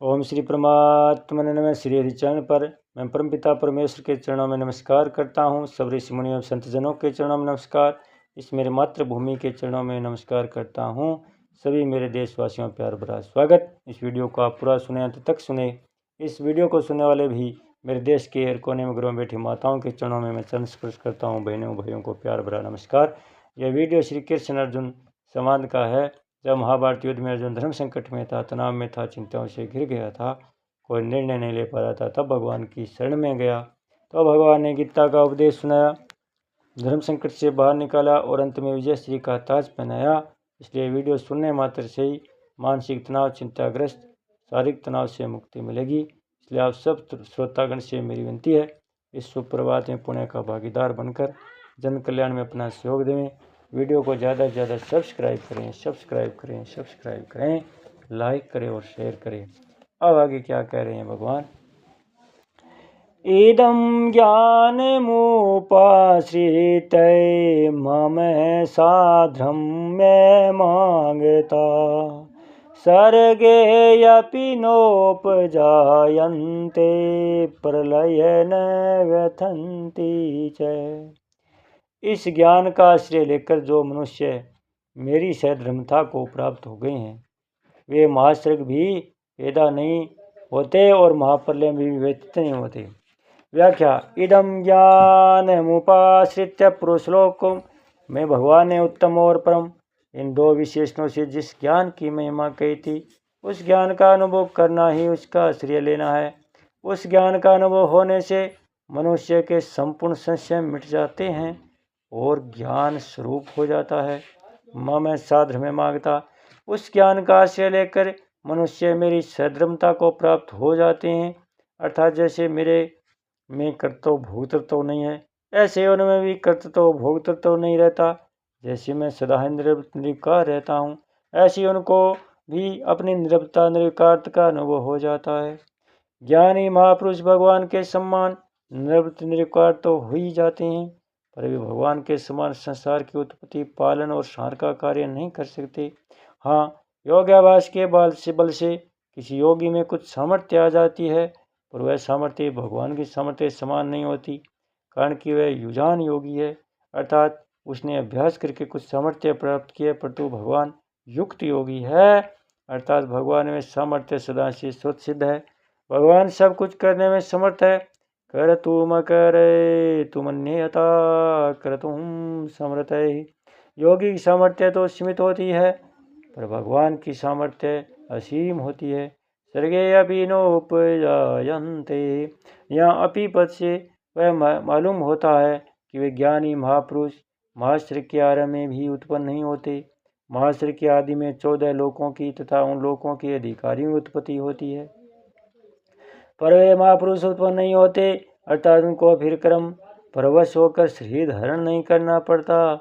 ओम श्री परमात्मने नमः। श्री हरिचरण पर मैं परमपिता परमेश्वर के चरणों में नमस्कार करता हूँ। सब ऋषि मुनि एवं संतजनों के चरणों में नमस्कार। इस मेरे मातृभूमि के चरणों में नमस्कार करता हूँ। सभी मेरे देशवासियों प्यार भरा स्वागत। इस वीडियो को आप पूरा सुने, अंत तक सुने। इस वीडियो को सुनने वाले भी मेरे देश के हर कोने में गृह बैठी माताओं के चरणों में मैं चरण स्पर्श करता हूँ। बहनों भाइयों को प्यार भरा नमस्कार। यह वीडियो श्री कृष्ण अर्जुन संवाद का है। जब महाभारत युद्ध में अर्जुन धर्म संकट में था, तनाव में था, चिंताओं से घिर गया था, कोई निर्णय नहीं ले पा रहा था, तब भगवान की शरण में गया। तो भगवान ने गीता का उपदेश सुनाया, धर्म संकट से बाहर निकाला और अंत में विजय श्री का ताज पहनाया। इसलिए वीडियो सुनने मात्र से ही मानसिक तनाव, चिंताग्रस्त, शारीरिक तनाव से मुक्ति मिलेगी। इसलिए आप सब श्रोतागण से मेरी विनती है, इस सुप्रभात में पुण्य का भागीदार बनकर जन कल्याण में अपना सहयोग दें। वीडियो को ज़्यादा से ज़्यादा सब्सक्राइब करें, लाइक करें और शेयर करें। अब आगे क्या कह रहे हैं भगवान। इदं ज्ञानमुपाश्रित्य मम साध्रं मे मांगता सर्गे अपि नोपजायन्ते प्रलयेन व्यथन्ति च। इस ज्ञान का आश्रय लेकर जो मनुष्य मेरी सद्रमता को प्राप्त हो गए हैं, वे महासर्ग भी पैदा नहीं होते और महाप्रलय में भी व्यतीत नहीं होते। व्याख्या। इदम ज्ञानमुपाश्रित्य पुरुषलोक में भगवान ने उत्तम और परम इन दो विशेषणों से जिस ज्ञान की महिमा कही थी, उस ज्ञान का अनुभव करना ही उसका आश्रय लेना है। उस ज्ञान का अनुभव होने से मनुष्य के संपूर्ण संशय मिट जाते हैं और ज्ञान स्वरूप हो जाता है। मैं साध्र में मांगता, उस ज्ञान का आश्रय लेकर मनुष्य मेरी सद्रमता को प्राप्त हो जाते हैं। अर्थात जैसे मेरे में कर्तव्य भोक्तृत्व नहीं है, ऐसे उनमें भी कर्तव्य भोक्तृत्व नहीं रहता। जैसे मैं सदा निर्विकार रहता हूँ, ऐसी उनको भी अपनी निरवता निर्विकारता का अनुभव हो जाता है। ज्ञानी महापुरुष भगवान के समान निवृत्त निर्विकार तो हो ही जाते हैं, पर वे भगवान के समान संसार की उत्पत्ति, पालन और संहार का कार्य नहीं कर सकते। हाँ, योगाभ्यास के बल से किसी योगी में कुछ सामर्थ्य आ जाती है, पर वह सामर्थ्य भगवान की सामर्थ्य समान नहीं होती, कारण कि वह युजान योगी है। अर्थात उसने अभ्यास करके कुछ सामर्थ्य प्राप्त किया, परंतु भगवान युक्त योगी है। अर्थात भगवान में सामर्थ्य सदा से स्वतः सिद्ध है। भगवान सब कुछ करने में समर्थ है। कर तुम करे तुम अन्यथा कर तुम समर्थ है। योगी की सामर्थ्य तो सीमित होती है, पर भगवान की सामर्थ्य असीम होती है। सर्गे अपि नोपजायन्ते, यहाँ अपि पद से वह मालूम होता है कि वे ज्ञानी महापुरुष महाश्र के आरंभ में भी उत्पन्न नहीं होते। महाश्र के आदि में 14 लोकों की तथा उन लोकों के अधिकारियों की उत्पत्ति होती है, पर वे महापुरुष उत्पन्न नहीं होते। अर्थात उनको फिर कर्म परवश होकर शरीर धारण नहीं करना पड़ता।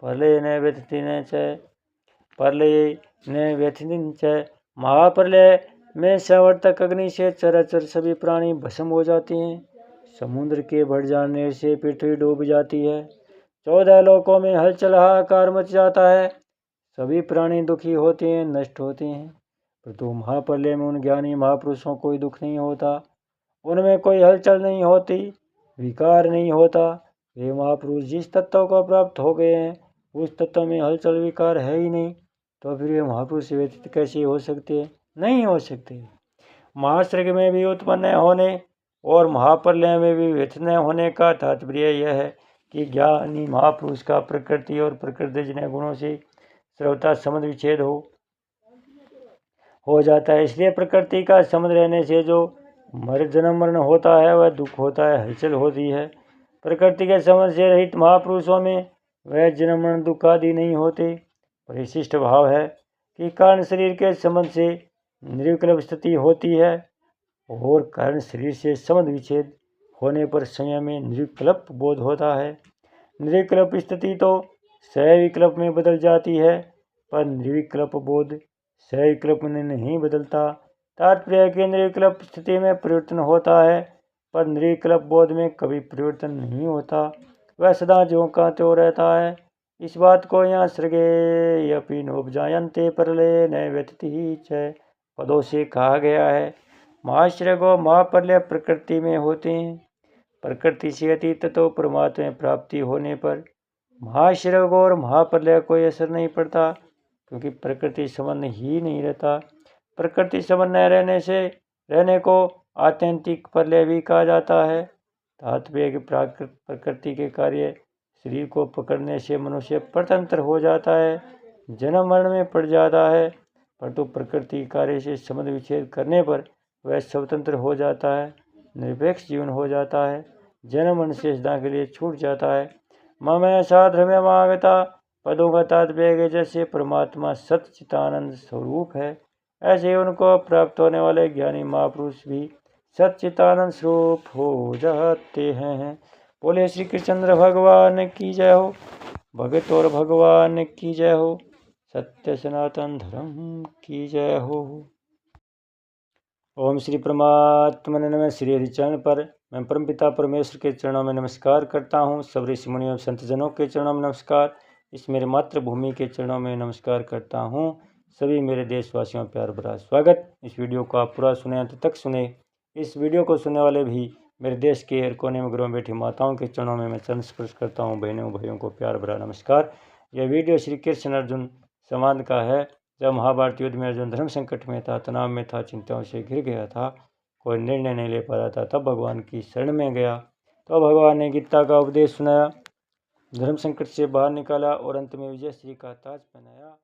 प्रलय न व्यथित च, महाप्रलय में संवर्तक अग्नि से चराचर सभी प्राणी भस्म हो जाते हैं। समुद्र के बढ़ जाने से पृथ्वी डूब जाती है। 14 लोकों में हलचल हाहाकार मच जाता है। सभी प्राणी दुखी होते हैं, नष्ट होते हैं, परंतु महाप्रलय में उन ज्ञानी महापुरुषों कोई दुख नहीं होता, उनमें कोई हलचल नहीं होती, विकार नहीं होता। वे महापुरुष जिस तत्व को प्राप्त हो गए हैं, उस तत्व में हलचल विकार है ही नहीं, तो फिर वे महापुरुष व्यतीत कैसे हो सकते? नहीं हो सकते। महासर्ग में भी उत्पन्न होने और महाप्रलय में भी व्यतीत होने का तात्पर्य यह है कि ज्ञानी महापुरुष का प्रकृति और प्रकृतिजन्य गुणों से सर्वथा संबंध विच्छेद हो जाता है। इसलिए प्रकृति का संबंध रहने से जो जन्म मरण होता है, वह दुख होता है, हलचल होती है। प्रकृति के संबंध से रहित महापुरुषों में वह जन्म मरण दुख आदि नहीं होते। परिशिष्ट भाव है कि कारण शरीर के संबंध से निर्विकल्प स्थिति होती है और कारण शरीर से संबंध विच्छेद होने पर समय में निर्विकल्प बोध होता है। निर्विकल्प स्थिति तो सविकल्प में बदल जाती है, पर निर्विकल्प बोध सविकल्प में नहीं बदलता। तात्पर्य के निर्विकल्प स्थिति में परिवर्तन होता है, पर निर्विकल्प बोध में कभी परिवर्तन नहीं होता, वह सदा ज्यों का त्यों रहता है। इस बात को यहाँ सर्गे अपि नोपजायन्ते प्रलये न व्यथित च पदों से कहा गया है। महाश्रग और महाप्रलय प्रकृति में होते हैं। प्रकृति से अतीत तो परमात्मा में प्राप्ति होने पर महाश्रग और महाप्रलय कोई असर नहीं पड़ता, क्योंकि प्रकृति संबंध ही नहीं रहता। प्रकृति संबंध न रहने को आत्यंतिक प्रलय भी कहा जाता है। तात्पर्य कि प्रकृति के कार्य शरीर को पकड़ने से मनुष्य परतंत्र हो जाता है, जन्म मरण में पड़ जाता है, परंतु प्रकृति कार्य से संबंध विच्छेद करने पर वह स्वतंत्र हो जाता है, निरपेक्ष जीवन हो जाता है, जन्म मरण से सदा के लिए छूट जाता है। मम साधर्म्यमागता पदों का तात्पर्य जैसे परमात्मा सच्चिदानंद स्वरूप है, ऐसे उनको प्राप्त होने वाले ज्ञानी महापुरुष भी सच्चिदानंद स्वरूप हो जाते हैं। बोले श्री कृष्णचंद्र भगवान की जय हो। भगत और भगवान की जय हो। सत्य सनातन धर्म की जय हो। ओम श्री परमात्मने नमः। श्री हरिचरण पर मैं परमपिता परमेश्वर के चरणों में नमस्कार करता हूँ। सब ऋषि मुनि एवं संतजनों के चरणों में नमस्कार। इस मेरे मातृभूमि के चरणों में नमस्कार करता हूँ। सभी मेरे देशवासियों प्यार भरा स्वागत। इस वीडियो को आप पूरा सुने, अंत तक सुने। इस वीडियो को सुनने वाले भी मेरे देश के हर कोने में गृह में बैठी माताओं के चरणों में मैं चरण स्पर्श करता हूँ। बहनों भाइयों को प्यार भरा नमस्कार। यह वीडियो श्री कृष्ण अर्जुन संवाद का है। जब महाभारत युद्ध में अर्जुन धर्म संकट में था, तनाव में था, चिंताओं से घिर गया था, कोई निर्णय नहीं ले पा रहा था, तब भगवान की शरण में गया। तो भगवान ने गीता का उपदेश सुनाया, धर्म संकट से बाहर निकाला और अंत में विजय श्री का ताज पहनाया।